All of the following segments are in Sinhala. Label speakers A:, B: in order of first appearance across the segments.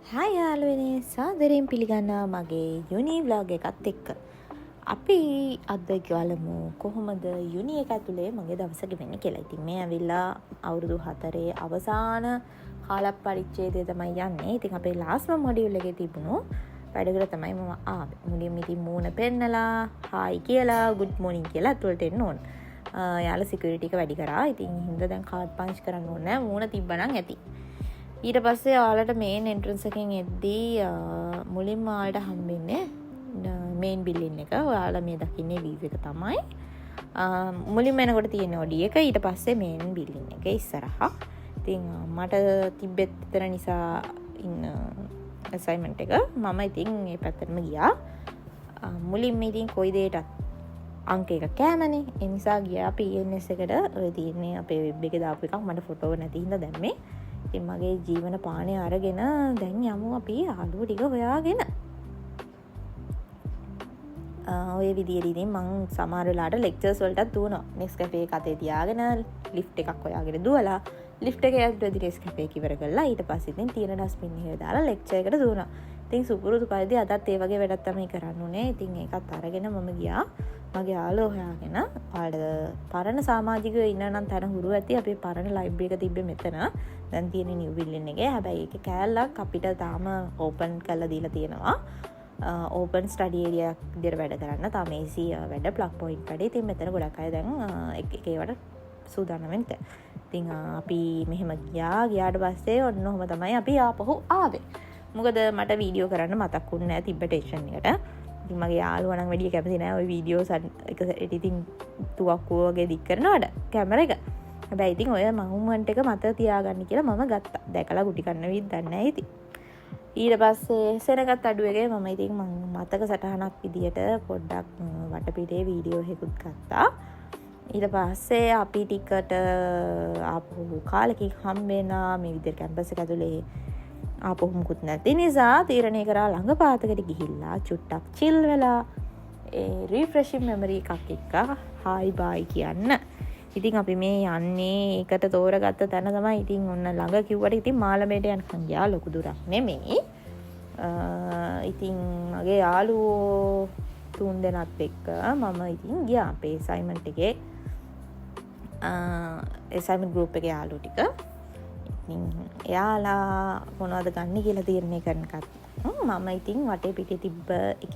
A: හායි යාළුවනේ සාදරයෙන් පිළිගන්නවා මගේ යුනි ව්ලොග් එකත් එක්ක. අපි අද ගලමු කොහොමද යුනි එක ඇතුලේ මගේ දවස ගෙවෙන්නේ කියලා. ඉතින් මේ ඇවිල්ලා අවුරුදු 4 අවසාන කාල පරිච්ඡේදය තමයි යන්නේ. ඉතින් අපේ ලාස්ට් මොඩියුල් එකේ තිබුණු වැඩකට තමයි මම ආවේ. මුලින්ම ඉතින් මූණ පෙන්නලා හායි කියලා good morning කියලා ඇතුළට එන්න ඕන. යාළුවා සිකියුරිටි එක වැඩි කරා. ඉතින් හින්දා දැන් කාඩ් පංච් කරන්න ඕනේ නැහැ. මූණ තිබ්බනම් ඇති. ඊට පස්සේ ඔයාලට මේන් එන්ට්‍රන්ස් එකෙන් එද්දී මුලින්ම ඔයාලට හම්බෙන්නේ මේන් බිල්ඩින් එක. ඔයාලා මේ දකින්නේ වීව් එක තමයි. මුලින්ම එනකොට තියෙන ඔඩි එක, ඊට පස්සේ මේන් බිල්ඩින් එක ඉස්සරහා. ඉතින් මට තිබ්බෙත් විතර නිසා ඉන්න අසයින්මන්ට් එක මම ඉතින් මේ පැත්තටම ගියා. මුලින්ම ඉතින් කොයි දෙයකටත් අංක එක කෑමනේ. ඒ නිසා ගියා PNS එකට. ඔය තියෙන්නේ අපේ වෙබ් එකේ දාපු එකක්. මට ෆොටෝ නැති හින්දා දැම්මේ. ඉතින් මගේ ජීවන පාණය අරගෙන දැන් යමු අපි යාළුවෝ ටික හොයාගෙන. ඔය විදිහට ඉතින් මං සමහර වෙලාවට ලෙක්චර්ස් වලටත් දුවනවා. Nescafe එක අතේ තියාගෙන ලිෆ්ට් එකක් හොයාගෙන දුවලා ලිෆ්ට් එකේ ඇතුළේ Nescafe එක ඉවර කරලා ඊට පස්සේ ඉතින් තියෙන ඩස්බින් එකේ දාලා ලෙක්චර් එකට දුවනවා. ඉතින් සුපුරුදු පරිදි අදත් ඒ වගේ වැඩක් තමයි කරන්න උනේ. ඉතින් ඒකත් අරගෙන මම ගියා මගේ යාළුවෝ හොයාගෙන. ඔයාලට පරණ සමාජිකයෝ ඉන්න නම් තන හුරු ඇති. අපේ පරණ ලයිබ්‍රරි එක තිබ්බේ මෙතන. දැන් තියෙන නිව් බිල්ඩින් එකේ. හැබැයි ඒක කෑල්ලක් අපිට තාම ඕපන් කරලා දීලා තියෙනවා. ඕපන් ස්ටඩි ඒරියා විදියට වැඩ කරන්න. තාම AC වැඩ ප්ලග් පොයින්ට් වැඩ. ඉතින් මෙතන ගොඩක් අය දැන් එක ඒවට සූදානම් වෙන්න. ඉතින් අපි මෙහෙම ගියාට පස්සේ ඔන්න ඔහම තමයි අපි ආපහු ආවේ. මොකද මට වීඩියෝ කරන්න මතක් වුණේ නැහැ තිබ්බ ටෙන්ෂන් එකට. ඉතින් මගේ යාළුවා නම් වැඩි කැමති නැහැ ওই වීඩියෝස් එක එඩිටින් තුවක්කුව වගේ දික් කරනවට කැමරා එක. හැබැයි ඉතින් ඔය මවුමන්ට් එක මත තියාගන්න කියලා මම ගත්තා. දැකලා ගුටි කන්න විදිහක් දන්නේ නැහැ ඉතින්. ඊට පස්සේ සෙනගත් අඩුව එකේ මම ඉතින් මතක සටහනක් විදියට පොඩ්ඩක් වටපිටේ වීඩියෝ එකකුත් ගත්තා. ඊට පස්සේ අපි ටිකට ආපහු කාලෙකින් හම්බෙනා මේ විදියට කැම්පස් එක ඇතුලේ ආපහු මුකුත් නැති නිසා තීරණය කරා ළඟ පාතකට ගිහිල්ලා චුට්ටක් චිල් වෙලා ඒ රිෆ්‍රෙෂින් මෙමරි එකක් එක්ක හායි බායි කියන්න. ඉතින් අපි මේ යන්නේ ඒකට තෝරගත්ත තැන තමයි. ඉතින් ඔන්න ළඟ කිව්වට ඉතින් මාළඹේට යනකම් ගියා. ලොකු දුරක් නෙමෙයි. ඉතින් මගේ යාළුවෝ 3 දෙනාත් එක්ක මම ඉතින් ගියා අපේ අසයින්මන්ට් එකේ අසයින්මන්ට් ගෲප් එකේ යාළුවෝ ටික. ඉතින් එයාලා මොනවද ගන්න කියලා තීරණය කරනකත් මම ඉතින් වටේ පිටේ තිබ්බ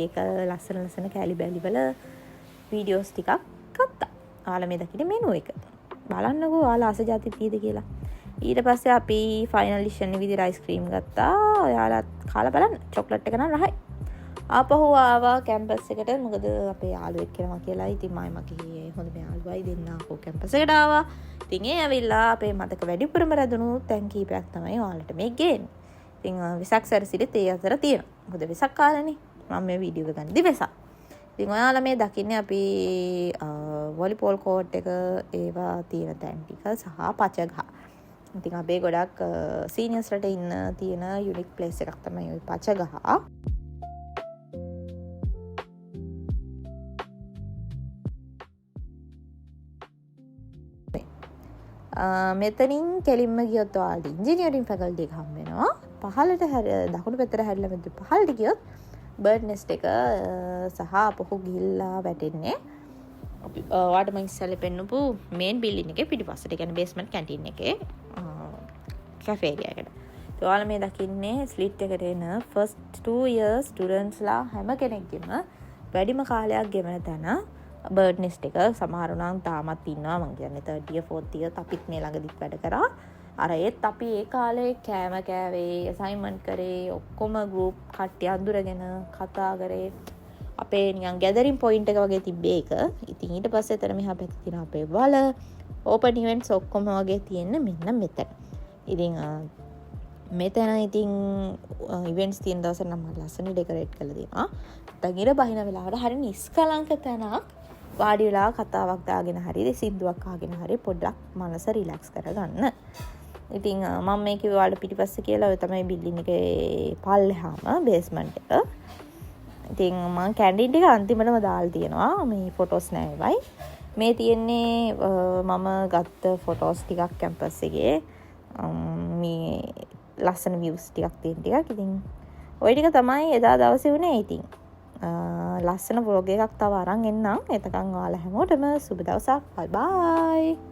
A: එක ලස්සන කැලි බැලි වල වීඩියෝස් ටිකක් ගත්තා. ඔයාලා මේ දකින්නේ මෙනු එක. බලන්නකෝ ඔයාලා ආස જાති තියෙද කියලා. ඊට පස්සේ අපි ෆයිනල් ඩිෂන් විදිහට අයිස්ක්‍රීම් ගත්තා. ඔයාලා කාලා බලන්න. චොක්ලට් එක නම් රහයි. ආපහු ආවා කැම්පස් එකට. මොකද අපේ යාළුවෙක් කෙනා කියලා. ඉතින් මගේ හොඳම යාළුවයි දෙන්න ආපහු කැම්පස් එකට ආවා. ඉතින් ඒ ඇවිල්ලා අපේ මතක වැඩිපුරම රැඳුණු තැන් කීපයක් තමයි ඔයාලට මේ ගේන්නේ. ඉතින් වෙසක් සැරසිලිත් ඒ අතර තියෙනවා. මොකද වෙසක් කාලනේ. මම මේ වීඩියෝ එක ගන්නදී වෙසක්. ඉතින් ඔයාලා මේ දකින්නේ අපි වොලිබෝල් කෝට් එක ඒවා තියෙන තැන් ටික සහ පචගහ. ඉතින් අපේ ගොඩක් සීනියර්ස්ලට ඉන්න තියෙන යුනික් ප්ලේස් එකක් තමයි ওই පචගහ. මෙතනින් කෙලින්ම ගියොත් ඔයාලට ඉංජිනියරින් ෆැකල්ටි එක හම්බ වෙනවා. පහළට දකුණු පැත්තට හැරිලා මෙතන පහළට ගියොත් බර්ඩ් නෙස්ට් එක සහ අපහු ගිහිල්ලා වැටෙන්නේ ඔයාලට මම ඉස්සෙල්ලා පෙන්නපු මේන් බිල්ඩින් එකේ පිටිපස්සට. ඒ කියන්නේ බේස්මන්ට් කැන්ටීන් එකේ කැෆේ ඒරියා එකට. ඒ ඔයාලා මේ දකින්නේ ස්ලිට් එකට එන ෆස්ට් 2 years ස්ටුඩන්ට්ස්ලා හැම කෙනෙක්ගෙම වැඩිම කාලයක් ගෙවන තැන බර්ඩ් නෙස්ට් එක. සමහර නම් තාමත් ඉන්නවා. මම කියන්නේ 3rd year 4th year අපිත් මේ ළඟදිත් වැඩ කරා. අර ඒත් අපි ඒ කාලේ කෑම කෑවේ, අසයින්මන්ට් කරේ, ඔක්කොම ගෲප් කට්ටිය අඳුරගෙන කතා කරේ. අපේ නිකන් ගැදරින් පොයින්ට් එක වගේ තිබ්බේ ඒක. ඉතින් ඊට පස්සේ එතන මෙහා පැත්තේ තියෙන අපේ වල ඕපන් ඉවෙන්ට්ස් ඔක්කොම වගේ තියෙන මෙන්න මෙතන. ඉතින් මෙතන ඉතින් ඉවෙන්ට්ස් තියෙන දවසට නම් ලස්සන ඩෙකොරේට් කරලා දෙනවා. තගිර බහින වෙලාවට හරිය නිස්කලංක තැනක් වාඩි වෙලා කතාවක් දාගෙන හරි සින්දුවක් අහගෙන හරි පොඩ්ඩක් මනස රිලැක්ස් කරගන්න. ඉතින් මම මේ කිව්ව ඔයාලට පිටිපස්සේ කියලා ඔය තමයි බිල්ඩින් එකේ පල්ලෙහාම බේස්මන්ට් එක. ඉතින් මම කැන්ඩිඩ් එක අන්තිමටම දාලා තියෙනවා. මේ ෆොටෝස් නෑ ඒවයි. මේ තියෙන්නේ මම ගත්ත ෆොටෝස් ටිකක් කැම්පස් එකේ. මේ ලස්සන views ටිකක් තියෙන ටිකක්. ඉතින් ওই ටික තමයි එදා දවසේ වුණේ. ඉතින් ලස්සන vlog එකක් තව අරන් එන්නම්. එතකන් ඔයාලා හැමෝටම සුබ දවසක්. bye bye.